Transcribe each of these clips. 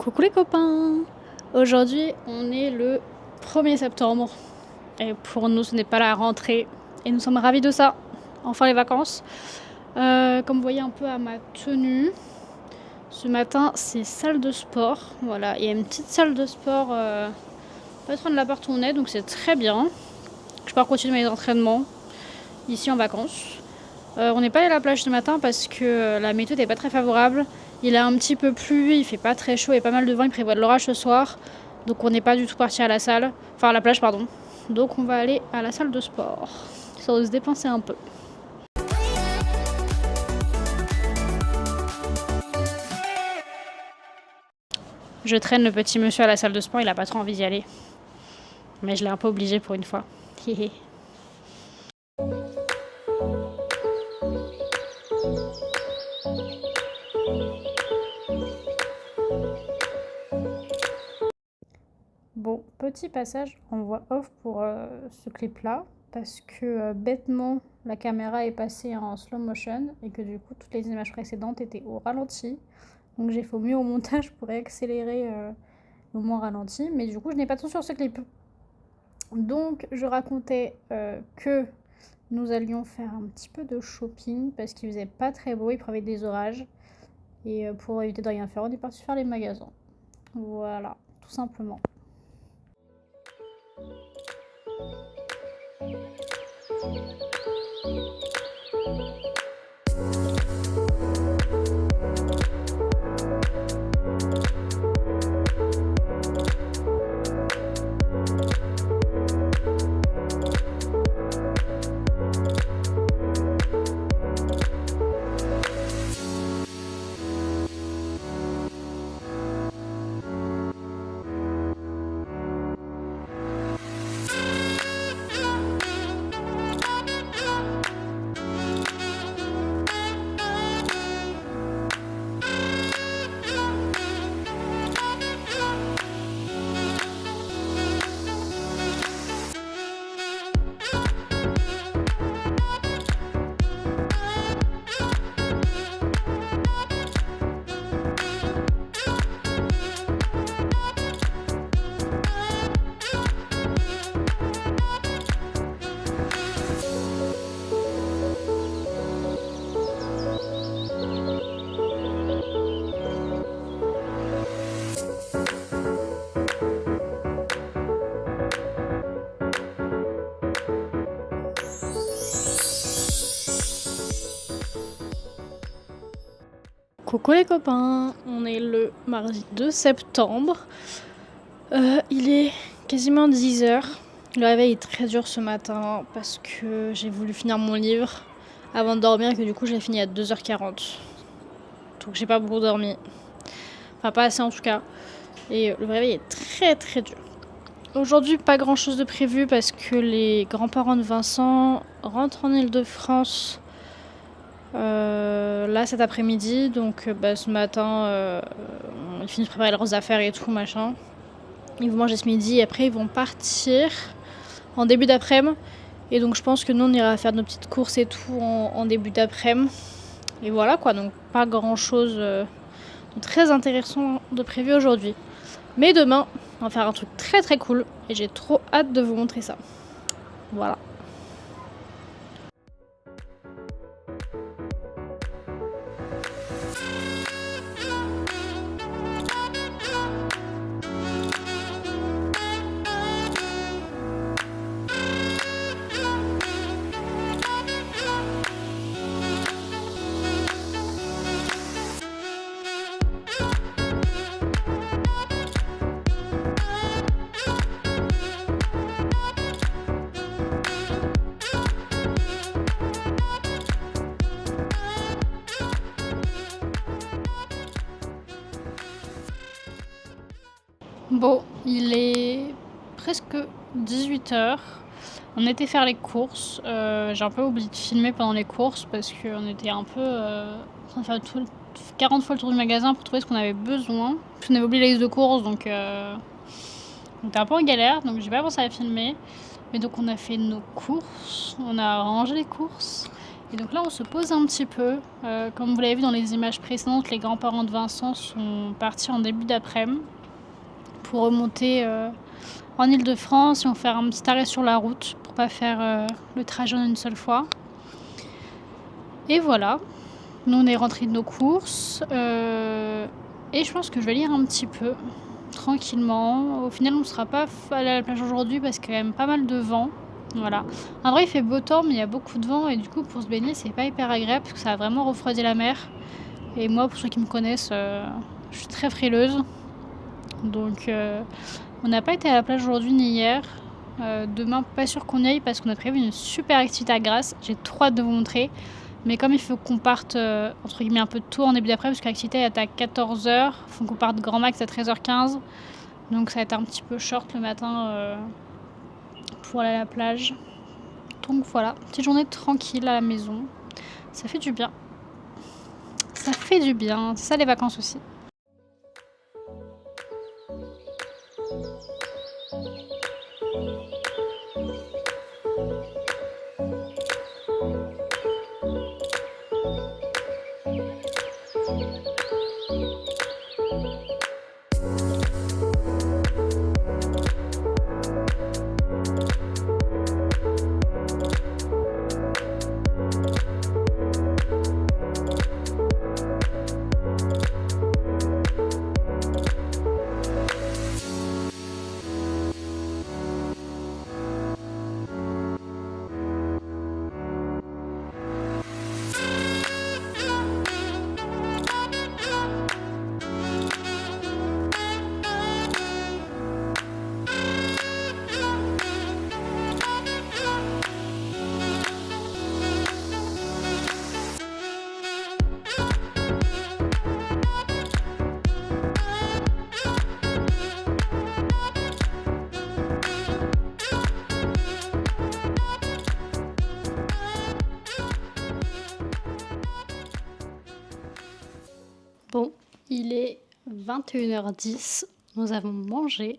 Coucou les copains! Aujourd'hui, on est le 1er septembre et pour nous, ce n'est pas la rentrée et nous sommes ravis de ça. Enfin les vacances. Comme vous voyez un peu à ma tenue, ce matin, c'est salle de sport. Voilà, il y a une petite salle de sport pas trop de la porte où on est, donc c'est très bien. Je peux continuer mes entraînements ici en vacances. On n'est pas allé à la plage ce matin parce que la météo n'est pas très favorable. Il a un petit peu plu, il fait pas très chaud et pas mal de vent, il prévoit de l'orage ce soir. Donc on n'est pas du tout parti à la salle, enfin à la plage pardon. Donc on va aller à la salle de sport. Ça va se dépenser un peu. Je traîne le petit monsieur à la salle de sport, il a pas trop envie d'y aller. Mais je l'ai un peu obligé pour une fois. Hihi. Bon, petit passage en voix off pour ce clip-là, parce que bêtement, la caméra est passée en slow motion et que du coup, toutes les images précédentes étaient au ralenti. Donc j'ai fait au mieux au montage pour accélérer le moment ralenti, mais du coup, je n'ai pas de son sur ce clip. Donc je racontais que nous allions faire un petit peu de shopping parce qu'il faisait pas très beau, il prévoyait des orages. Et pour éviter de rien faire, on est parti faire les magasins. Voilà, tout simplement. Coucou les copains, on est le mardi 2 septembre. Il est quasiment 10h. Le réveil est très dur ce matin parce que j'ai voulu finir mon livre avant de dormir et que du coup j'ai fini à 2h40. Donc j'ai pas beaucoup dormi. Enfin pas assez en tout cas. Et le réveil est très très dur. Aujourd'hui pas grand chose de prévu parce que les grands-parents de Vincent rentrent en Île-de-France là cet après-midi, donc ce matin ils finissent de préparer leurs affaires et tout machin. Ils vont manger ce midi et après ils vont partir en début d'après-midi. Et donc je pense que nous on ira faire nos petites courses et tout en début d'après-midi. Et voilà quoi, donc pas grand chose de très intéressant de prévu aujourd'hui. Mais demain on va faire un truc très très cool et j'ai trop hâte de vous montrer ça. Voilà. Bon, il est presque 18h. On était faire les courses. J'ai un peu oublié de filmer pendant les courses parce qu'on était un peu en train de faire 40 fois le tour du magasin pour trouver ce qu'on avait besoin. Puis on avait oublié la liste de courses, donc on était un peu en galère, donc j'ai pas pensé à filmer. Mais donc on a fait nos courses, on a rangé les courses. Et donc là, on se pose un petit peu. Comme vous l'avez vu dans les images précédentes, les grands-parents de Vincent sont partis en début d'après-midi pour remonter en Île-de-France. Ils vont faire un petit arrêt sur la route pour pas faire le trajet en une seule fois. Et voilà, nous on est rentrés de nos courses et je pense que je vais lire un petit peu tranquillement. Au final, on ne sera pas allé à la plage aujourd'hui parce qu'il y a quand même pas mal de vent. Voilà. En vrai, il fait beau temps, mais il y a beaucoup de vent et du coup, pour se baigner, c'est pas hyper agréable parce que ça a vraiment refroidi la mer. Et moi, pour ceux qui me connaissent, je suis très frileuse. Donc, on n'a pas été à la plage aujourd'hui ni hier. Demain, pas sûr qu'on y aille parce qu'on a prévu une super activité à Grasse. J'ai trop hâte de vous montrer. Mais comme il faut qu'on parte entre guillemets un peu tôt en début d'après-midi, parce que l'activité est à 14h, il faut qu'on parte grand max à 13h15. Donc ça va être un petit peu short le matin pour aller à la plage. Donc voilà, petite journée tranquille à la maison. Ça fait du bien. Ça fait du bien. C'est ça les vacances aussi. Bon, il est 21h10, nous avons mangé.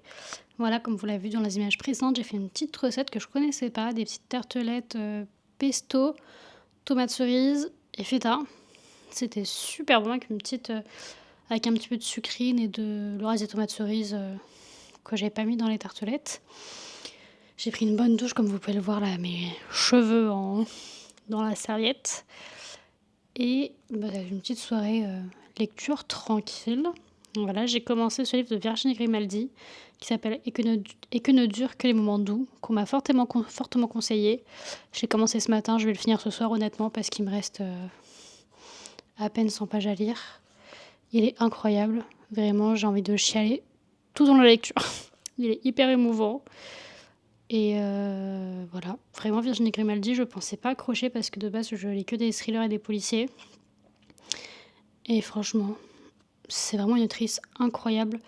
Voilà, comme vous l'avez vu dans les images précédentes, j'ai fait une petite recette que je connaissais pas, des petites tartelettes pesto, tomates cerises et feta. C'était super bon avec avec un petit peu de sucrine et de le reste des tomates cerises que j'avais pas mis dans les tartelettes. J'ai pris une bonne douche, comme vous pouvez le voir là, mes cheveux dans la serviette. Et une petite soirée lecture tranquille. Voilà, j'ai commencé ce livre de Virginie Grimaldi qui s'appelle Et que ne durent que les moments doux, qu'on m'a fortement conseillé. J'ai commencé ce matin, je vais le finir ce soir honnêtement parce qu'il me reste à peine 100 pages à lire. Il est incroyable, vraiment, j'ai envie de chialer tout dans la lecture. Il est hyper émouvant. Et voilà, vraiment Virginie Grimaldi, je pensais pas accrocher parce que de base je lis que des thrillers et des policiers. Et franchement, c'est vraiment une autrice incroyable.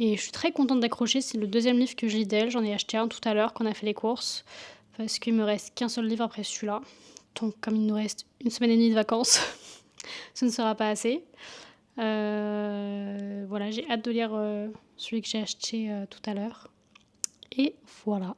Et je suis très contente d'accrocher, c'est le deuxième livre que je lis d'elle. J'en ai acheté un tout à l'heure quand on a fait les courses. Parce qu'il me reste qu'un seul livre après celui-là. Donc comme il nous reste une semaine et demie de vacances, ce ne sera pas assez. Voilà, j'ai hâte de lire celui que j'ai acheté tout à l'heure. Et voilà.